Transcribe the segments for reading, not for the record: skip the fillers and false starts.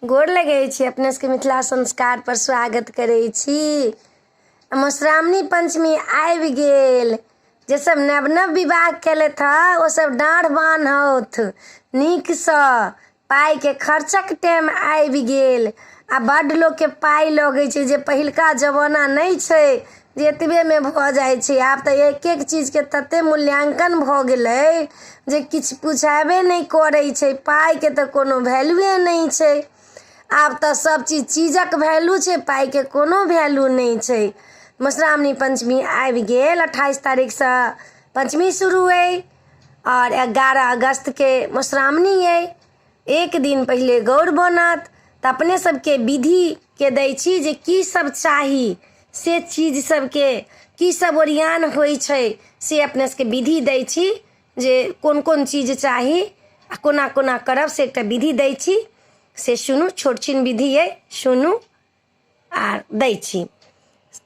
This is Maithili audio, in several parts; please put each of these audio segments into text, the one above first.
गोर लगै छी। अपने सबके मिथिला संस्कार पर स्वागत करै छी। मधुश्रावणी पंचमी आबि गेल। जे सब नव नव विवाह केलथि हँ ओ सब डाँढ़ बान्हथि नीकसँ। पाई के खर्चक टाइम आबि गेल आ बड्ड लोकके पाई लगै छै, जे पहिलका जमाना नहि छै जे एतबेमे भऽ जाइ छै। आब तऽ एक एक चीजके तते मूल्यांकन भऽ गेलै जे किछु पुछेबे नहि करै छै। पाइके तऽ कोनो वैल्यूए नहि छै। आब तऽ सब चीजक वैल्यू छै, पाइके कोनो वैल्यू नहीं छै। मधुश्रावणी पंचमी आबि गेल। 28 तारीखसँ पंचमी शुरू अइ और 11 अगस्त के मधुश्रावणी अइ। एक दिन पहिले गौर बनत तऽ अपने सबके विधि के दै छी जे की सब चाही, से चीज सबके की सब ओरियान होइ छै से अपने सबके विधि दै छी जे कोन कोन चीज चाही आ कोना कोना करब से एकटा विधि दै छी। से सुनू, छोट छिन विधि अइ, सुनू आर दै छी।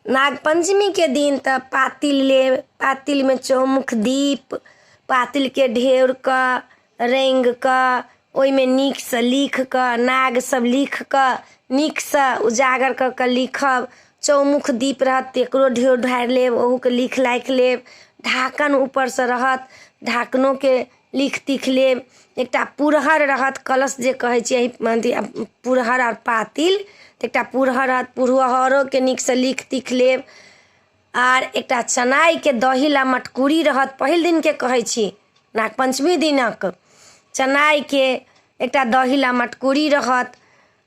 नाग पंचमी के दिन तऽ पातिल लेब, पातिलमे चौमुख दीप, पातिलके ढेर कऽ रंगि कऽ ओहिमे नीकसँ लिख कऽ नाग सब लिख कऽ नीकसँ उजागर कऽ कऽ लिखब। चौमुख दीप रहत तकरो ढेर ढारि लेब, ओहूके लिख लाखि लेब। ढाकन ऊपरसँ रहत, ढाकनोके लिख तिख लेब। एकटा पुरहर रहत, कलश जे कहै छियै पुरहर और पातिल, तऽ एकटा पुरहर रहत, पुरहरोके नीकसँ लिख तिख लेब। आर एकटा चनाइके दही ला मटकुरी रहत, पहिल दिनके कहै छी नाग पंचमी दिनक। चनाइके एकटा दही ला मटकुरी रहत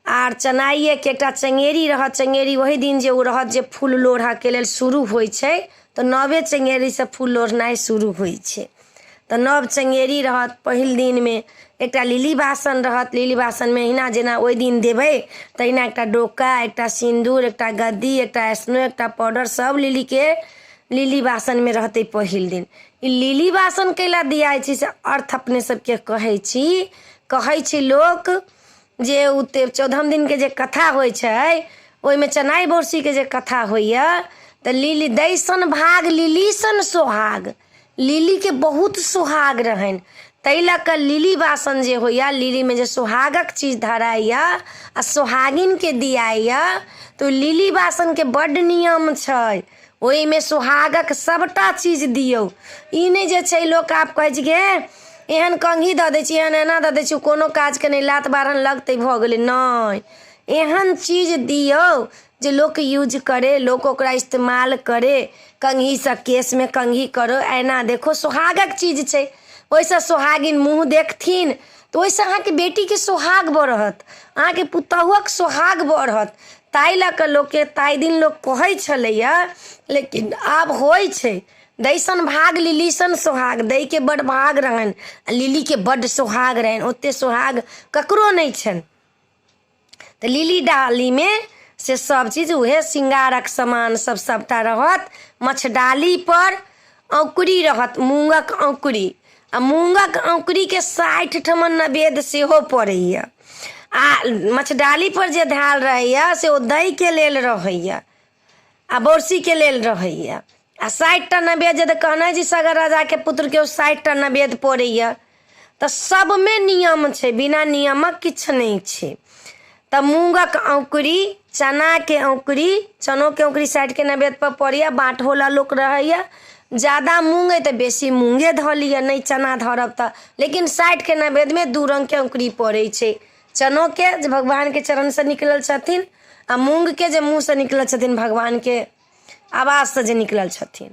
आर चनाइएके एकटा चंगेरी रहत। चंगेरी वही दिन जे ओ रहत जे फूल लोढ़ऽके लेल शुरू होइ छै, तऽ नवे चंगेरीसँ फूल लोढ़नाइ शुरू होइ छै। तऽ नव चंगेरी रहत। पहिल दिनमे एकटा लिली बासन रहत, लिली बासनमे अहिना जेना ओहि दिन देबै तहिना एकटा डोका, एकटा सिन्दूर, एकटा गद्दी, एकटा स्नो, एकटा पाउडर सब लिली बासनमे रहतै पहिल दिन। ई लिली बासन कैला दियाइ छै से अर्थ अपने सबके कहै छी। कहै छै लोक जे ओ 14 दिनके जे कथा होइ छै ओहिमे चनाइ बरसीके जे कथा होइए तऽ लिली दैसन भाग लिली सन सोहाग, लिलीके बहुत सोहाग रहनि, ताहि लऽ कऽ लिली बासन जे होइए, लिलीमे जे सोहागक चीज धराइए आ सोहागिनके दियाइए, तऽ लिली बासनके बड्ड नियम छै। ओहिमे सोहागक सबटा चीज दियौ। ई नहि जे छै लोक आब कहै छै गे एहन कंघी दऽ दै छी, एहन एना दऽ दै छी, कोनो काजके नहि, लात बारहन लगतै भऽ गेलै। नहि, एहन चीज दियौ जे लोक यूज करे, लोक ओकरा इस्तेमाल करे। कंघीसँ केशमे कंघी करो, ऐना देखो, सोहागक चीज छै। ओहिसँ सोहागिन मुँह देखथिन तऽ ओहिसँ अहाँके बेटीके सोहाग बढ़त, अहाँके पुतहुक सोहाग बढ़त। ताहि लऽ कऽ लोकके ताहि दिन लोक कहै छलैए, लेकिन आब होइ छै। दैसन भाग लिली सन सोहाग, दैके बड्ड भाग रहनि आ लिलीके बड्ड सोहाग रहनि, ओतेक सोहाग ककरो नहि छनि। तऽ लिली डालीमे से सब चीज उहे श्रृंगारक सामान सब सबटा रहत। मछडाली पर औंकुरी रहत, मूँगक औंकुरी, आ मूँगक औंकुरीके 60 ठमन नवेद सेहो पड़ैए। आ मछडाली पर जे धाल रहैए से ओ दहीके लेल रहैए आ बरसीके लेल रहैए। आ 60 टा नवेद जे कहने जी सगर राजाके पुत्रके ओ 60 टा नवेद पड़ैए। तऽ सबमे नियम छै, बिना नियमक किछु नहि छै। तऽ मूँगक औंकुरी, चनाके औंकुरी, चनोके औंकुरी 60 के नवेद पर पड़ैए। बाँटहोला लोक रहैए, ज़्यादा मूँग अइ तऽ बेसी मूँगे धऽ लिअ, नहि चना धरब तऽ। लेकिन 60 के नवेदमे 2 रङ्गके औंकुरी पड़ै छै, चनोके जे भगवानके चरणसँ निकलल छथिन आ मूँगके जे मुँहसँ निकलल छथिन भगवानके आवाजसँ जे निकलल छथिन,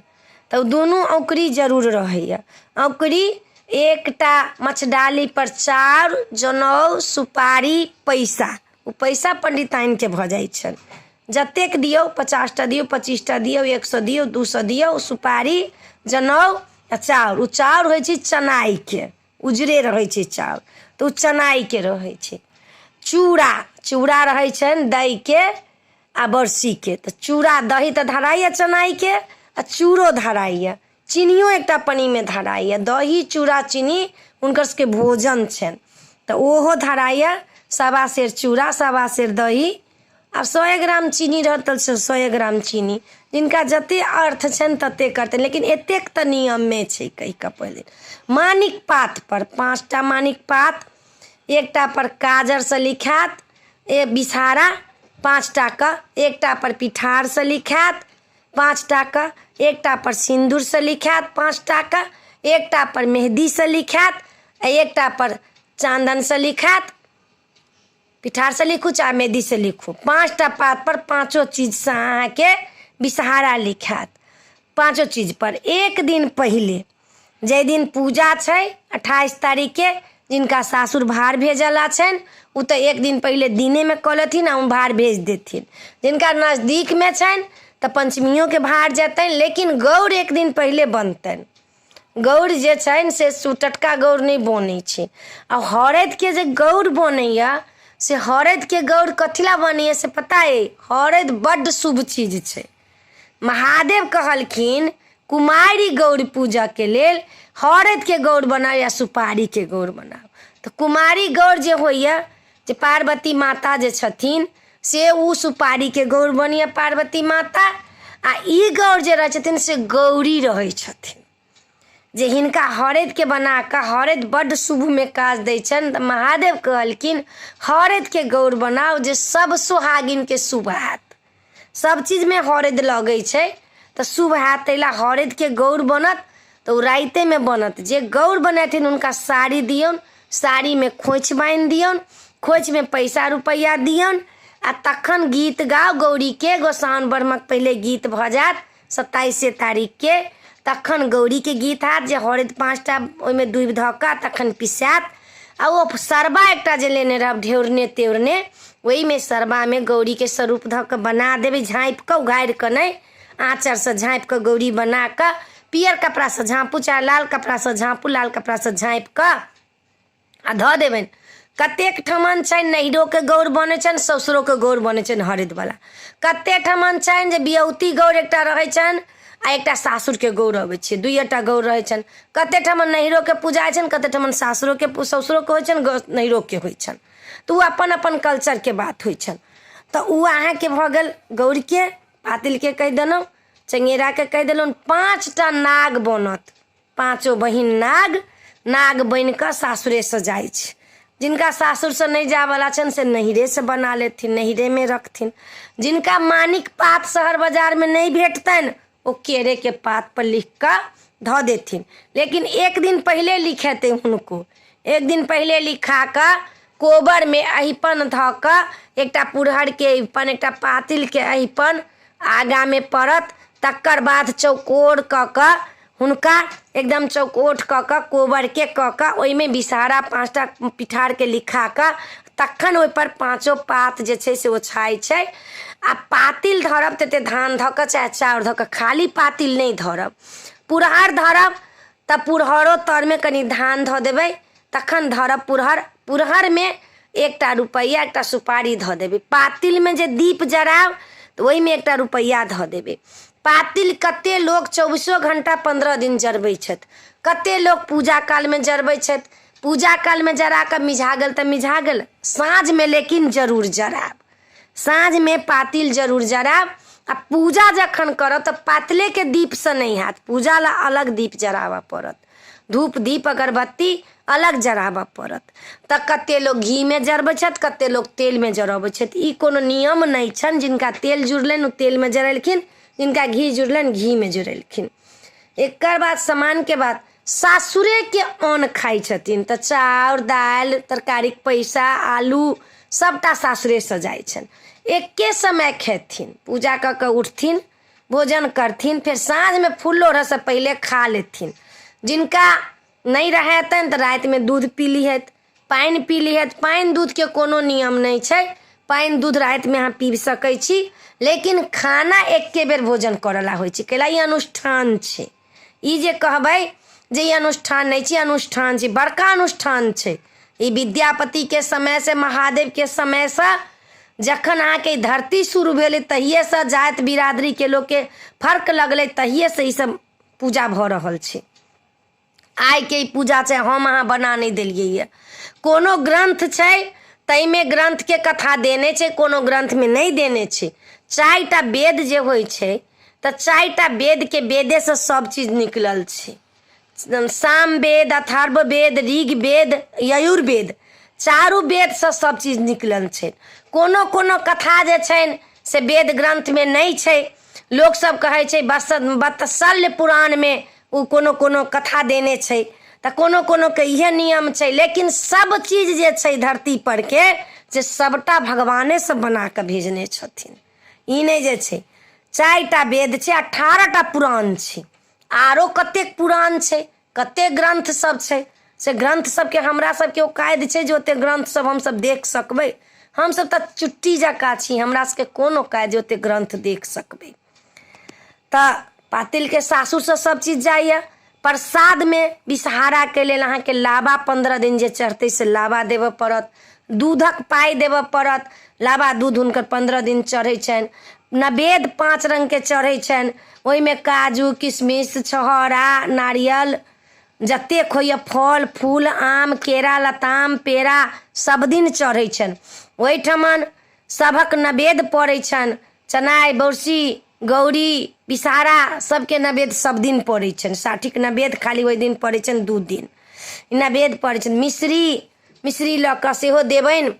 तऽ दुनू औंकुरी जरूर रहैए। औंकुरी एकटा मछडाली पर चाउर, जनउ, सुपारी, पैसा, ओ पैसा पंडिताइनके भऽ जाइ छनि। जतेक दियौ, 50 टा दियौ, 25 टा दियौ, 100 दियौ, 200 दियौ, सुपारी, जनउ आ चाउर। ओ चाउर होइ छै चनाइके, उजरे रहै छै चाउर, तऽ ओ चनाइके रहै छै। चूड़ा, चूड़ा रहै छनि दैके आ बरसीके। तऽ चूड़ा, दही तऽ धराइए चनाइके आ चूड़ो धराइए, चीनियो एकटा पन्नीमे धराइए। दही, चूड़ा, चीनी हुनकर सबके भोजन छनि, तऽ ओहो धराइए। 1.25 सेर चूड़ा, 1.25 सेर दही, आब 100 ग्राम चीनी रहत तऽ 100 ग्राम चीनी, जिनका जतेक अर्थ छनि ततेक करतै। लेकिन एतेक तऽ नियममे छै कहि कऽ पहिले। मानिक पात पर 5 टा मानिक पात, एकटा पर काजरसँ लिखायत, विषहारा 5 टाका, एकटा पर पिठार से लिखात 5 टाका, एकटा पर सिंदूर से लिखात 5 टाका, एकटा पर मेहंदी से लिखात, एकटा पर चांदन से लिखात। पिठार से लिखू चाहे मेहंदी से लिखू, 5टा पात पर 5 चीज से अहाँ के विषहारा लिखात। 5 चीज पर एक दिन पहले जे दिन पूजा छै 28 तारीख के, जिनका सासुर भार भेजला छन उ तो एक दिन पहले दिने में कऽ लेथिन आ भार भेज देथिन। जिनका नजदीक में छन तो पंचमियों के भार जेतन, लेकिन गौर एक दिन पहले बनतन। गौर जे छन से टटका गौर नहीं बनै छै। आ हरद के जे गौर बनैया से हरद के गौर कथिला बनैया से पता है? हरद बड्ड शुभ चीज छै। महादेव कहलखिन कुमारी गौर पूजा के लेल हरद के गौर बनाओ या सुपारी के गौर बनाओ। तो कुमारी गौर जे होइया जे पार्वती माता जे छथिन से उ सुपारी के गौर बनिया पार्वती माता। आ ई गौर जे रहे छथिन से गौरी रहे छथिन। जे हिनका हरद के बना के, हरद बड्ड शुभ में काज दै छन। महादेव कहलखिन हरद के गौर बनाओ जे सब सुहागिन के शुभ हाथ। सब चीज में हरद लगे छै तो शुभ हाथ, तैला हरद के गौर बनत तो राइते में बनत। जे गौर बनेथिन उनका साड़ी दियौन, साड़ी में खोइछ बांध दियौन, खोइछ में पैसा रुपया दियौन। आ तखन गीत गाओ गौरी के। गोसाउन बरमक पहले गीत भ जात 27 तारीख के, तखन गौरी के गीत हाथ जे हरद 5टा ओहिमे दूबि धऽ कऽ तखन पिसात। आ वो सरबा एकटा जे लेने रहब ढेउरने तेउरने, वही में सरबा में गौरी के स्वरूप धऽ कऽ बना देबै, झाँपि कऽ उघाड़ि कऽ नहीं, आँचर से झाँपि कऽ गौरी बना कऽ पियर कपड़ा से झाँपू चाहे लाल कपड़ा से झाँपू, लाल कपड़ा से झाँपि कऽ आ धऽ देबनि। कतेक ठमन छनि नैहरो के गौर बने छनि, ससुरो के गौर बने छनि हरद वाला। कते ठमन छनि जे बियौती गौर एकटा रहै छनि आ एकटा सासुर के गौर अबै छै, 2टा गौर रहै छनि। कते ठमन नैहरो के पूजा छनि, कते ठमन ससुरो के होइ छनि, नैहरो के होइ छनि। तो उ अपन अपन कल्चर के बात होइ छनि। तो उ अहाँ के भऽ गेल गौर के। पातिल के कहि देलहुँ, चंगेरा के कहि देलहुँ। 5टा नाग बनत, 5 बहिन नाग बनि कऽ सासुरे से जाइ छै। जिनका सासुर से नहीं जा वाला छन से नैहरे से बना लेथिन, नैहरे में रखथिन। जिनका मानिक पात शहर बाजार में नहीं भेटतन वो केरे के पात पर लिख कर धऽ देथिन। लेकिन एक दिन पहले लिखेते हुनको, एक दिन पहले लिखा कर कोबर में अहिपन धऽ कऽ, एकटा पुरहर के अहिपन, एकटा पातिल के अहिपन आगा में पड़त। तकर बाद चौकोर कऽ कऽ हुनका एकदम चौकोट कऽ कऽ कोबर के कऽ कऽ ओहिमे विषहारा 5टा पिठार के लिखा कऽ तखन ओहि पर 5 पात जे छै से ओछाइ छै। आ पातिल धरब तते धान धऽ कऽ चाहे चाउर धऽ कऽ, खाली पातिल नहीं धरब। पुरहर धरब तऽ पुरहरो तर में कनी धान धऽ देबै तखन धरब पुरहर। पुरहर में 1टा रुपैया 1टा सुपारी धऽ देबै। पातिल में जे दीप जराब तऽ ओहि में 1टा रुपैया धऽ देबै। पातिल कते लोग 24 घंटा 15 दिन जरबै छथि, कते लोग पूजा काल में जरबै छथि। पूजा काल में जरा कऽ मिझा गेल तऽ मिझा गेल, साँझ में लेकिन जरूर जराब। साँझ में पातिल जरूर जराब। आ पूजा जखन करब तऽ पातले के दीप से नहीं हैत, पूजा ला अलग दीप जराबऽ पड़त, धूप दीप अगरबत्ती अलग जराबऽ पड़त। तऽ कते लोग घी में जरबै छथि, कते लोग तेल में जरबै छथि। ई कोनो नियम नहीं छनि, जिनका तेल जुड़लनि ओ तेल में जरेलखिन, जिनका घी जुड़लनि घी में जुड़ेलखिन। एकर बाद सामान के बाद सासुरे के अन्न खाइ छथिन तऽ चाउर दालि तरकारी पैसा आलू सबटा सासुरे से जाइ छनि। एके समय खेथिन, पूजा कऽ कऽ उठथिन, भोजन करथिन, फिर साँझ में फूल लोढ़ऽ से पहले खा लेथिन। जिनका नहीं रहेतनि तऽ राति में दूध पी लिहत, पानि पी लिहत। पानि दूध के कोनो नियम नहीं छै, पानि दूध राति में अहाँ पी सकै छी, लेकिन खाना एके बेर भोजन करला होइ छै, कैला ई अनुष्ठान छै। ई जे कहबै जे ई अनुष्ठान नहीं छै, अनुष्ठान छै, बड़का अनुष्ठान छै। ई विद्यापति के समय से, महादेव के समय से, जखन अहाँ के धरती शुरू भेलै तहिए से जाति बिरादरी के लोग के फर्क लगलै, तहिए से ई सब पूजा भऽ रहल छै। आइ के ई पूजा छै, हम अहाँ बना नहीं देलियै ये। कोनो ग्रंथ छै तैमे ग्रंथ के कथा देने छै, कोनो ग्रंथ में नहीं देने छै। 4टा वेद जे होइ छै तऽ 4टा वेद के वेदे से सब चीज निकलल छै। साम वेद, अथर्व वेद, ऋग वेद, यजुर्वेद, चारू वेद से सब चीज निकलल छै। कोनो कोनो कथा जे छै से वेद ग्रंथ में नहीं छै। लोग सब कहे छै वत्सल्य पुराण में उ कोनो कोनो कथा देने छै, तो कोनो कोनो के यह नियम छै। लेकिन सब चीज जे छै धरती पर के जे सबटा भगवाने से बना के भेजने छथिन। ई नहीं जे छै 4टा वेद छै, 18टा पुराण छै, आरो कतेक पुराण छै, कतेक ग्रंथ सब छै। से ग्रंथ सबके हमरा सबके औकाद छै जे ओते ग्रंथ सब हम सब देख सकबै। हम सब त चुट्टी जका छी, हमरा सबके कोन औकाद ओते ग्रंथ देख सकबै। त पातिल के सासुर से सब चीज जाइए। प्रसाद में विषहारा के लेल अहाँ के लाबा 15 दिन जे चढ़ते से लाबा देव पड़त, दूधक पाई देव पड़त। लाबा दूध हुनकर 15 दिन चढ़ै छनि। नवेद 5 रंग के चढ़ै छनि, ओहि में काजू किशमिश छहोरा नारियल जतेक होइए फल फूल आम केरा लताम पेड़ा सब दिन चढ़ै छनि। ओहिठमन सभक नवेद पड़ै छनि, चनाई बरसी गौरी विषहारा सबके नवेद सब दिन पड़ै छनि। साठिक नवेद खाली ओहि दिन पड़ै छनि, 2 दिन नवेद पड़ै छनि। मिश्री लऽ कऽ सेहो देबनि।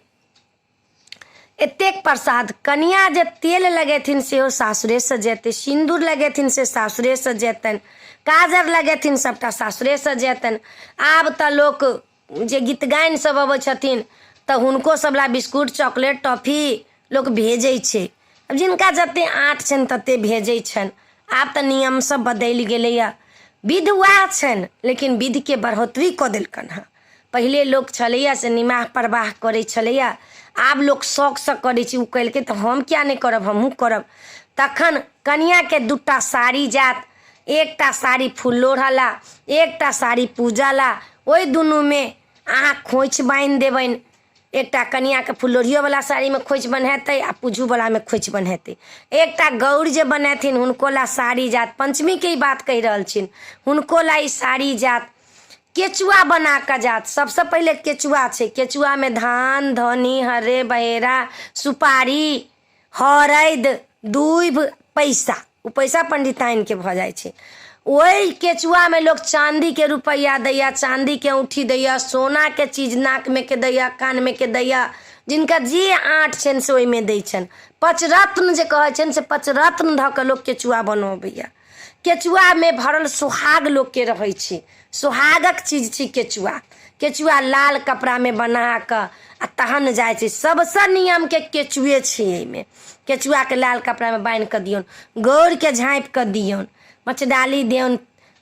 एतेक प्रसाद कनिया जे तेल लगेथिन सेहो सासुरे से जेतै, सिंदूर लगेथिन से सासुरे से जेतनि, काजर लगेथिन सबटा सासुरे से जेतनि। आब तऽ लोक जे गीत गायन सब अबै छथिन तऽ हुनको सब ला बिस्कुट चॉकलेट टॉफी लोक भेजै छै। अब जिनका जते आँट छनि तते भेजै छनि। आब तऽ नियम सब बदलि गेलैया। विध वएह छनि लेकिन विध के बढ़ोतरी कऽ देलकन हँ। पहिले लोक छलैया से निमाह प्रवाह करै छलैया, आब लोक शौक से करै छै। उ कलकै तऽ हम किया नहीं करब, हमहूँ करब। तखन कनिया के 2टा साड़ी जात, 1टा साड़ी फूल लोढ़ला, 1टा साड़ी पूजा ला। ओहि दुनू में अहाँ खोइछ बांधि देबनि। एकटा कनिया के फूल लोढ़ियो वाला साड़ी में खोइछ बन्हेतै आ पूजू वाला में खोइछ बन्हेतै। एकटा गौर जे बनेथिन हुनको ला साड़ी जात, पंचमी के ही बात कहि रहल छिन, हुनको ला ई साड़ी जात। केचुआ बना के जात, सबसे पहले केचुआ छै। केचुआ में धान धनी हरे बहेरा सुपारी हरैद दूब पैसा, उ पैसा पंडिताइन के भ जाइ छै। ओहि केचुआ में लोग चांदी के रुपया दैया, चांदी के औंठी दैया, सोना के चीज नाक में के दैया, कान में के दैया। जिनका जे आँट छन से ओहि में दै छन। 5 रत्न जे कहै छन से 5 रत्न ध के लोग केचुआ बनबैया। केचुआ में भरल सुहाग लोग के रहै छै, सुहागक चीज छै केचुआ। केचुआ लाल कपड़ा में बना के आ तहन जाइ छै। सबसे नियम के केचुए छै। एहिमे केचुआ के लाल कपड़ा में बांध के दियौन, गौर के झाँपि के दियौन, मछडाली दियौन।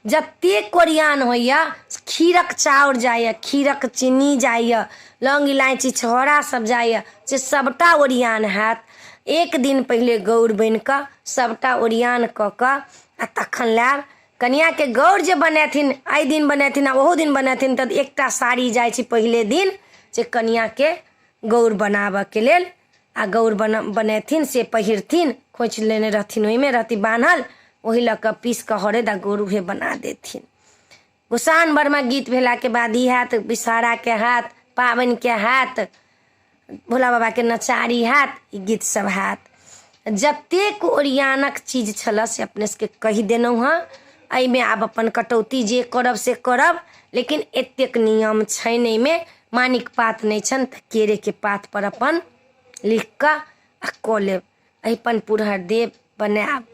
जतेक कोरियान होइया, खीरक चाउर जाइया, खीरक चीनी जाइया, लौंग इलायची छहोरा सब जाइया, से सबटा ओरियान हैत। 1 दिन पहले गौर बनि कऽ सबटा ओरियान कऽ कऽ आ तखन लायब। कनिया के गौर जे बनेथिन, आइ दिन बनेथिन आ ओहो दिन बनेथिन, तऽ 1टा साड़ी जाइ छै पहिले दिन जे कनिया के गौर बनाबऽ के लेल। आ गौर बनेथिन से पहिरथिन, खोइछ लेने रहथिन ओहिमे रहती बान्हल, ओहि लऽ कऽ पीस कऽ हरैद आ गौर उहे बना देथिन। गोसाउन भरमा गीत भेला के बाद ई हैत, विषहारा के हैत, पाबनि के हैत, भोला बाबा के नचारी हैत, ई गीत सब हैत। जतेक ओरियानक चीज छल से अपने सबके कहि देलहुँ हँ। एहिमे आब अपन कटौती जे करब से करब, लेकिन एतेक नियम छनि एहिमे। मानिक पात नहीं छन तऽ केरे के पात पर अपन लिख कऽ आ कऽ लेब। अहिपन पुरहर देब बनायब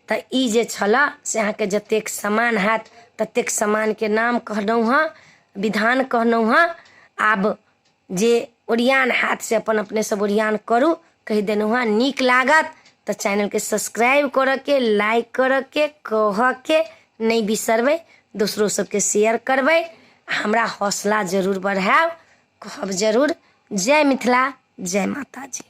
तऽ ई जे छल से अहाँके जतेक सामान हैत ततेक सामान के नाम कहलहुँ हँ, विधान कहलहुँ हँ। आब जे ओरियान हैत से अपन अपने सब ओरियान करू, कहि देलहुँ हँ। नीक लागत तऽ चैनल के सब्सक्राइब करऽ के, लाइक करऽ के, कहऽ के नहीं बिसरबै। दोसरो सबके शेयर करबै, हमरा हौसला जरूर बढ़ायब, कहब जरूर। जय मिथिला, जय माता जी।